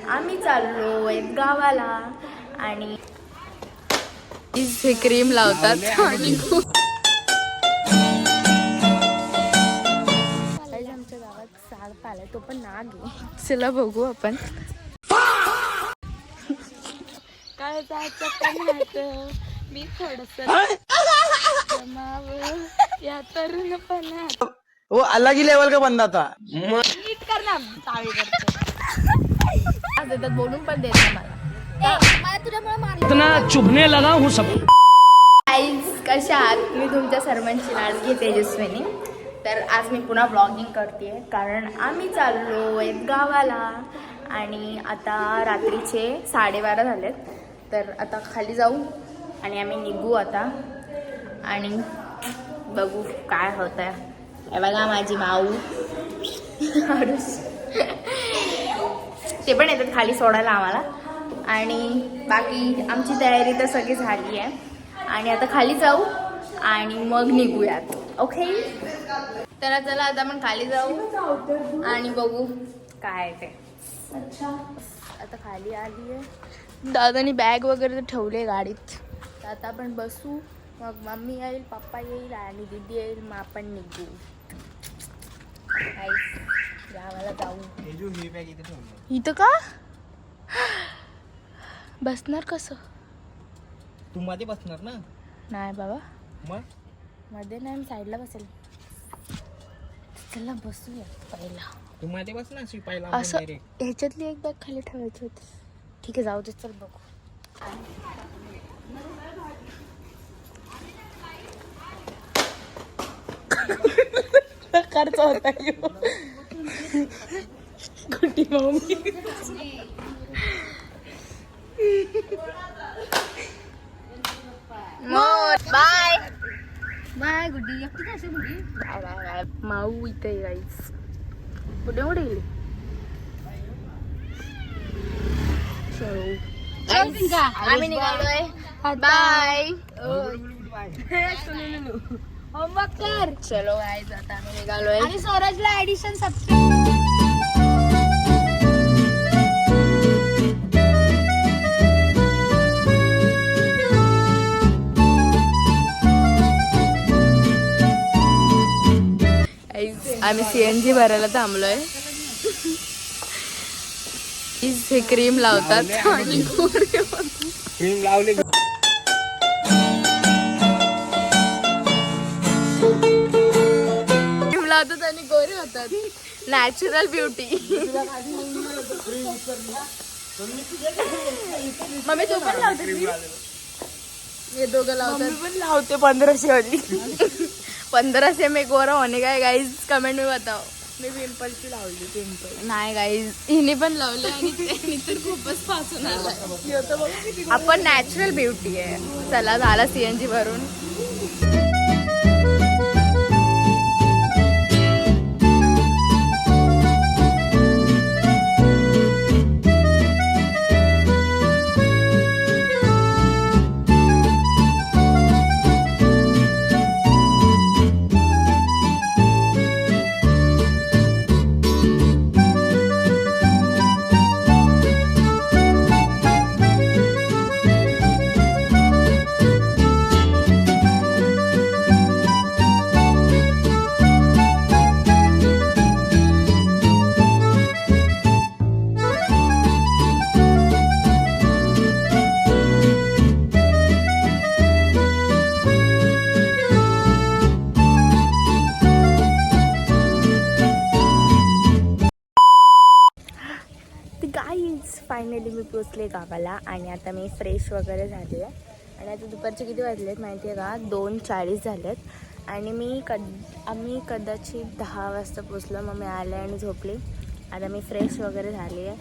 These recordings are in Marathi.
आम्ही चाललोय गावाला आणि हे क्रीम लावतात आणि आमच्या गावात साप आलाय, तो पण नाग आहे. चला बघू आपण. काय जायचं पण मी थोडस या तरुणपणात वो अलग ही लेवल का बंदा था. नीट कर ना ताळी करते बोलून पण देत ना मला तुझ्यामुळे मारलं. इतना चुभने लगा हूँ सब. गाईज कशा आहात? मी तुमच्या सर्वांची लाडकी तेजस्विनी. तर आज मी पुन्हा ब्लॉगिंग करते कारण आम्ही चाललोय गावाला आणि आता रात्रीचे 12:30 झालेत. तर आता खाली जाऊ आणि आम्ही निघू आता आणि बघू काय होत आहे. हे बघा माझी माऊ ते पण येतात खाली सोडायला आम्हाला. आणि बाकी आमची तयारी तर सगळी झाली आहे आणि आता खाली जाऊ आणि मग निघूयात. ओके, तर चला आता आपण खाली जाऊ आणि बघू काय ते. आता खाली आली आहे, दादानी बॅग वगैरे ठेवले गाडीत. तर आता आपण बसू, मग मम्मी येईल, पप्पा येईल आणि दीदी येईल, मग आपण निघू. गावाला जाऊ. इथं का बसणार? कसं तू मध्ये बसणार ना? नाही बाबा, मग मध्ये नाही, मी साईडला बसेल. चला बसूया पहिला. तू मध्ये बस ना शिपायला. असं ह्याच्यातली एक बॅग खाली ठेवायची होती. ठीक आहे, जाऊ दे, चल बघू. खर्च होता कुठे mummy. Bye bye Guddi. Bye bye bye. Mau इथे गाईस. कुठे कुठे गेली? आम्ही निघालोय. बाय. होमवर्क कर. चलो गाईस, आता आम्ही निघालोय आणि स्वराजला ऍडिशन सबस्क्राईब. आम्ही CNG भरायला थांबलोय. हे क्रीम लावतात आणि क्रीम लावले. क्रीम लावतात आणि गोरे होतात. Natural beauty. मम्मी तू पण लावते? ये दोघं लावतात. पण लावते 1500 वाली. 1500 में गोरा होने का है गाइस? कमेंट में बताओ. मी पिंपलची लावली. पिंपल नाही गाईज, हिने पण लावले आणि त्यांनी तर खूपच फासून आला. आपण नॅचरल ब्युटी आहे. चला झाला CNG भरून. फायनली मी पोचले गावाला आणि आता मी फ्रेश वगैरे झाले आहे. आणि आता दुपारचे किती वाजलेत माहिती आहे का? 2:40 झालेत आणि आम्ही कदाचित 10 वाजता पोचलो. मग मी आले आणि झोपले. आता मी फ्रेश वगैरे झाली आहे.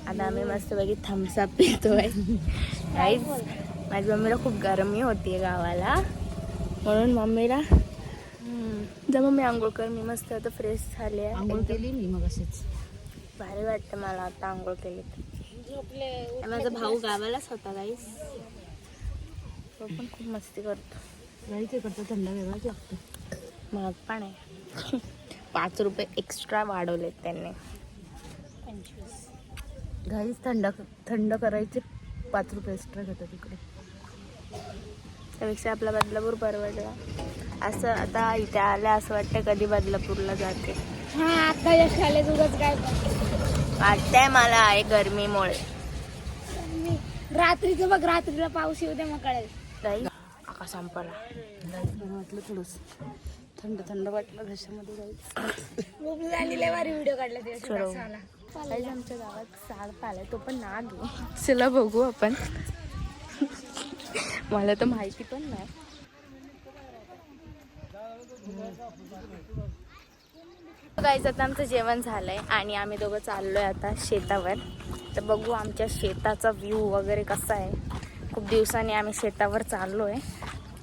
आता आम्ही मस्तपैकी थम्सअप पितो आहे. गाईज, माझ्या मम्मीला खूप गरमी होती आहे गावाला, म्हणून मम्मीला जर मम्मी आंघोळ कर. मी मस्त आता फ्रेश झाली आहे. आंघोळ केली मी मग असेच. भारी वाटतं मला आता आंघोळ केली. माझा भाऊ गावालाच होता गाईस. तो पण खूप मस्ती करतो. गाईचे करतो थंड वेगळाच लागतो. महाग पण आहे. 5 रुपये एक्स्ट्रा वाढवलेत त्यांनी. घाईच थंड करायचे 5 रुपये एक्स्ट्रा घेतात इकडे. त्यापेक्षा आपला बदलापूर परवडला. असं आता इथे आलं असं वाटतं कधी बदलापूरला जाते. हा आता यश आले तुझंच काय वाटतंय मला आहे गरमीमुळे. रात्रीचं बघ, रात्रीला पाऊस येऊ दे मग कळेल. जाईल आका संपला. जायचं वाटलं थोडस थंड वाटलं घशामध्ये जायचं. झालेल्या वारी व्हिडिओ काढला काही आमच्या गावात साप आलाय, तो पण नाग आहे. चला बघू आपण. मला तर माहिती पण नाही. गाईस आता आमचं जेवण झालंय आणि आम्ही दोघं चाललोय आता शेतावर. तर बघू आमच्या शेताचा व्ह्यू वगैरे कसा आहे. खूप दिवसांनी आम्ही शेतावर चाललोय.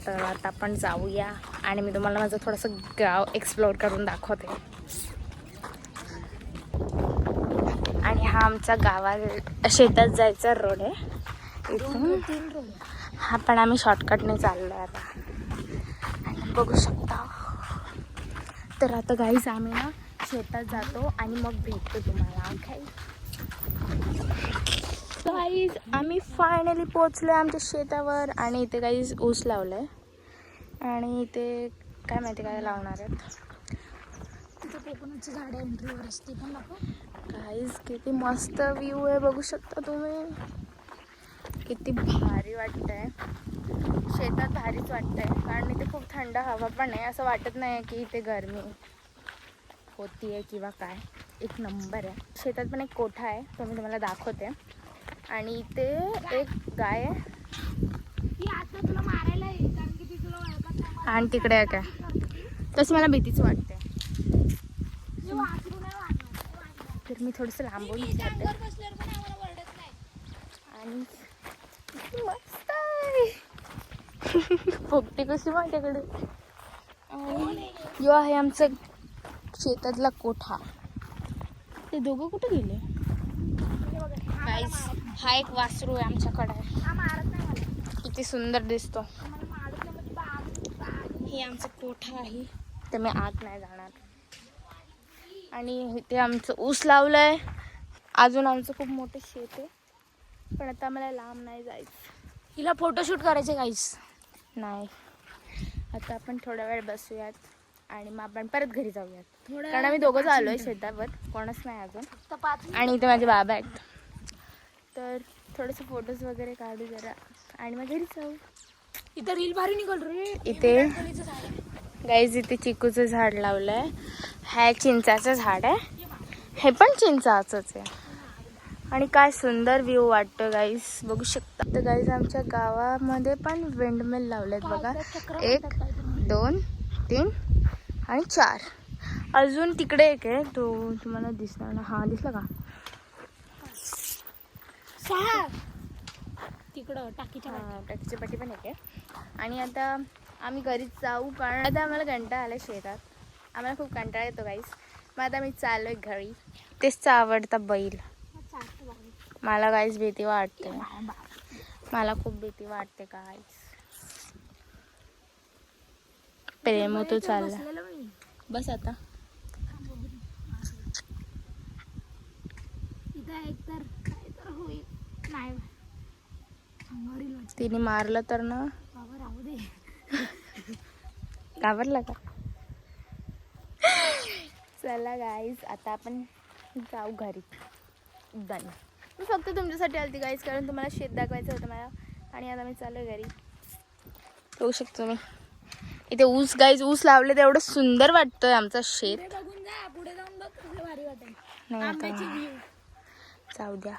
तर आता आपण जाऊया आणि मी तुम्हाला माझं थोडंसं गाव एक्सप्लोअर करून दाखवते. आणि हा आमचा शेतात जायचा रोड आहे. इथून हा पण आम्ही शॉर्टकटने चाललोय आता. आणि बघू शकता. तर आता गाईज आम्ही ना शेतात जातो आणि मग भेटतो तुम्हाला. ओके गाईज आम्ही फायनली पोचलोय आमच्या शेतावर. आणि इथे गाईज ऊस लावलाय आणि इथे काय माहिती काय लावणार आहेत. तिथे कोकोनटची झाडं एंट्रीवर असते पण नको. गाईज किती मस्त व्ह्यू आहे बघू शकता तुम्ही. किती भारी वाटतंय. शेतात भारीच वाटतंय कारण इथे खूप थंड हवा पण आहे. असं वाटत नाही की इथे गरमी होतीये किंवा काय. एक नंबर आहे. शेतात पण एक कोठा आहे तो मी तुम्हाला दाखवते. आणि इथे एक गाय आहे तुला मारायला येईल कारण की ती तुला ओळखत नाही. आणि तिकडे आहे काय. तशी मला भीतीच वाटते. तर मी थोडंसं लांबून जाते. आणि मस्त आहे. पोपटी कशी माझ्याकडे. यो आहे आमचं शेतातला कोठा. ते दोघं कुठे गेले. हा एक वासरू आहे आमच्याकडे. किती सुंदर दिसतो. हे आमचं कोठा आहे. तर मी आत नाही जाणार. आणि इथे आमचं ऊस लावलंय. अजून आमचं खूप मोठं शेत आहे पण आता आम्हाला लांब नाही जायचं. हिला फोटोशूट करायचे काहीच नाही. आता आपण थोडा वेळ बसूयात आणि मग आपण परत घरी जाऊयात. कारण आम्ही दोघं आलोय शेतावर, कोणच नाही अजून. आणि इथे माझे बाबा आहेत. तर थोडेसे फोटोज वगैरे काढू जरा आणि मग घरी जाऊ. इथं रील भारी निघल रे. इथे गाईज इथे चिकूचं झाड लावलंय. हे चिंचाचं झाड आहे. हे पण चिंचाचंच आहे. आणि काय सुंदर व्ह्यू वाटतं गाईज बघू शकता. तर गाईज आमच्या गावामध्ये पण विंडमिल लावलेत बघा. 1 2 3 आणि 4. अजून तिकडे एक आहे तो तुम्हाला दिसणार ना. हा दिसला का. 6 तिकडं टाकीच्या टाकीची पाटी पण एक आहे. आणि आता आम्ही घरीच जाऊ कारण आता आम्हाला कंटाळा आला शेतात. आम्हाला खूप कंटाळा येतो गाईज. मग आता मी चाललोय घरी. तेच आवडता बैल. मला गाईज भीती वाटते. मला खूप भीती वाटते गाईज. प्रेम तू चालला बस आता. तिने मारलं तर ना. घाबरला का. चला गाईज आता आपण जाऊ घरी. डन. मी फक्त तुमच्यासाठी आलती गाईज कारण तुम्हाला शेत दाखवायचं होतं मला. आणि आता मी चालू घरी. बघू शकतो तुम्ही इथे ऊस गाईज ऊस लावले. एवढं सुंदर वाटतंय आमचं शेत. पुढे जाऊन बघ कसं भारी वाटेल. नाही आता जाऊ द्या.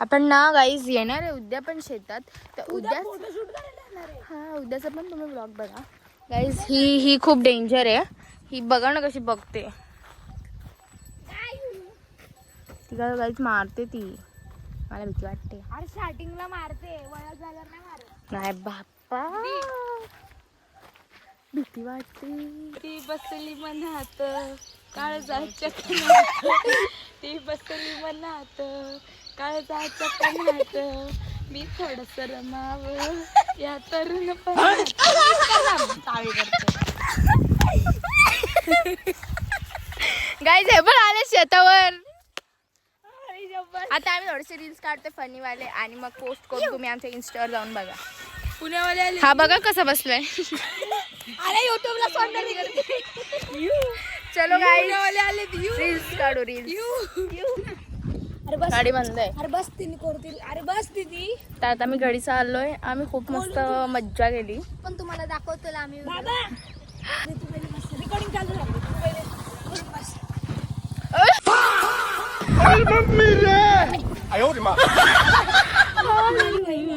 आपण ना गाईज येणार आहे उद्या पण शेतात. तर उद्या हा उद्याचा पण तुम्ही ब्लॉग बघा गाईज. ही खूप डेंजर आहे. ही बघा ना कशी बघते. ती गाईज मारते. ती मला भीती वाटते. अरे स्टार्टिंगला मारते वयात झाल्यावर नाही मारत. नाही बाप्पा भीती वाटते. ती बसली मनात काळजाच्या ती बसली मनात काळजाच्या कणात मी थोडस रमाव या तरुण गाईज हे पण आले शेतावर. आता आम्ही थोडेसे रील्स काढते फनी वाले आणि मग पोस्ट करू, तुम्ही आमच्या इन्स्टावर जाऊन बघा. पुण्यावाले आले. हा बघा कसा बसलाय. अरे युट्यूबला चलो गाईस पुण्यावाले आले. रील्स काढू रील्स. गाडी बंद आहे. अरे बस तिने करतील. अरे बस दीदी. तर आता आम्ही घडीचा आलोय. आम्ही खूप मस्त मज्जा केली. पण तुम्हाला दाखवतो आम्ही बाबा रेकॉर्डिंग चालू झाली. तू पहिले बस.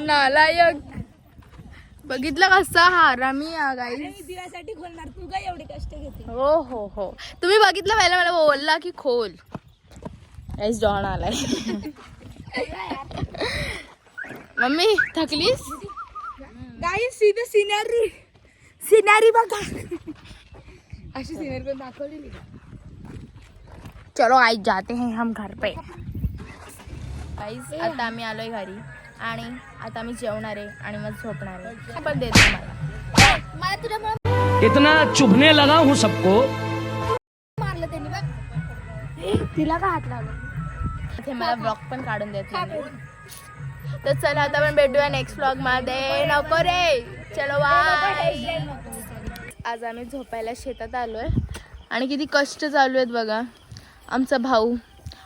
नालायक बघितलं कसा हरामी गाईस. मी दिव्यासाठी खोलणार. तू काय एवढे कष्ट घेते. हो हो हो तुम्ही बघितलं पहिला मला बोलला की खोल. गाईस जॉन आलाय. मम्मी थकलीस. गाईस सीधे सिनारी बघा. अशी सिनारी पण दाखवलेली. चलो गाईस जाते हैं हम घर पे. गाईस आता आम्ही आलोय घरी आणि आता आम्ही जेवणार आहे आणि मग झोपणार आहे. पण देते मला मला तुझ्यामुळे इतना चुभने लगा हूँ सबको. मारलं त्यांनी बघ. तिला का हात लावला. इथे मला ब्लॉग पण काढून देत नाही. तर चला आता आपण भेटूया नेक्स्ट ब्लॉग मध्ये. नको रे चलो बाय. आज आम्ही झोपायला शेतात आलोय आणि किती कष्ट चालू आहेत बघा. आमचा भाऊ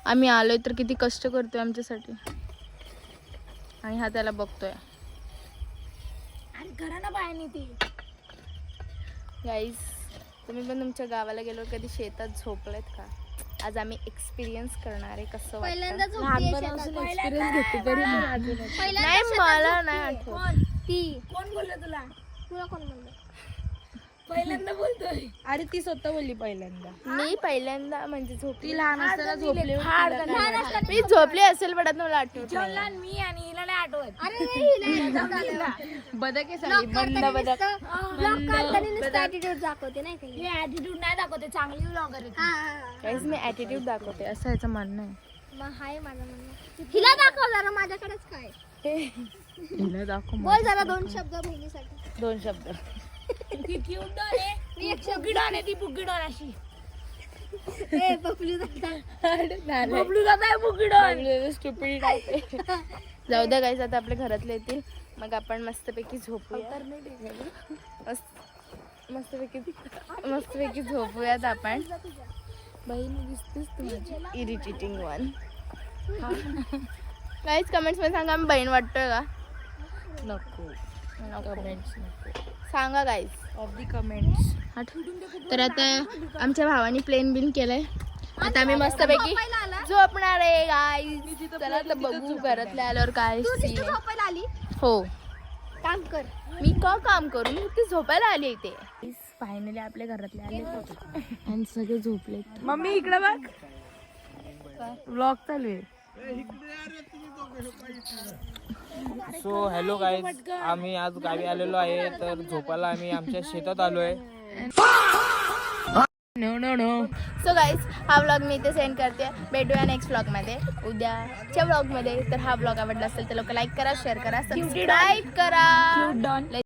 आम्ही आलोय तर किती कष्ट करतोय आमच्यासाठी आणि हा त्याला बघतोय. आणि घरानं बाहेर नेते. गाईज तुम्ही पण तुमच्या गावाला गेलो कधी शेतात झोपलेत का? आज आम्ही एक्सपिरियन्स करणार आहे कसं पहिल्यांदा वाटतं. झोपते एक्सपिरियन्स घेते तरी नाही मला नाही आठवत. ती कोण बोललं तुला. तुला कोण म्हणलं? पहिल्यांदा बोलतोय. अरे ती स्वतः बोलली पहिल्यांदा. मी पहिल्यांदा म्हणजे झोपली. ती लहान असताना झोपली मी झोपली असेल पण आता मला आठवत नाही. जेवला मी आणि हिला नाही आठवत. अरे नाही बदक आहे सगळी बंद बदक. ब्लॉग काढताना नुसतं ॲटिट्यूड दाखवते नाही काही. हे ॲटिट्यूड नाही दाखवते. चांगली ब्लॉगर आहे. काहीच मी ॲटिट्यूड दाखवते असं याचं म्हणणं आहे. मग हाय माझं म्हणणं. हिला दाखव जरा माझ्याकडेच काय. हिला दाखव बोल जरा दोन शब्द बहिणीसाठी. 2 शब्द. ती क्यूट डॉल आहे. मी एक बुगी डॉल आहे. ती बुगी डॉल अशी. ए बबलू दादा. बबलू दादा आहे बुगी डॉल. जाऊ द्या गाईज आता आपल्या घरातले येतील मग आपण मस्तपैकी झोपूया. मस्तपैकी झोपूयात आपण. बहीण दिसतेस तू माझी इरिटेटिंग वन. गाईज कमेंट्स मध्ये सांगा मी बहीण वाटतोय का? नको सांगा गाईज ऑफ दी कमेंट्स. तर आता आमच्या भावानी प्लेन बिन केलंय. आता आम्ही मस्तपैकी झोपणार आहे गाईज. चला आता बघू घरातले आल्यावर काय scene आहे. झोपायला आली हो काम कर. मी का काम करू मी ती झोपायला आली इथे. फायनली आपल्या घरातले आले आणि सगळे झोपले. मम्मी इकडे बघ. व्लॉग चालू आहे. सो हॅलो गाईज, आम्ही आज गावी आलेलो आहे. तर झोपायला आम्ही आमच्या शेतात आलोय. सो गाईज हा व्लॉग मी इथे सेंड करते. भेटूया नेक्स्ट व्लॉगमध्ये उद्याच्या व्लॉगमध्ये. तर हा व्लॉग आवडला असेल तर लोक लाईक करा, शेअर करा, सबस्क्राईब करा.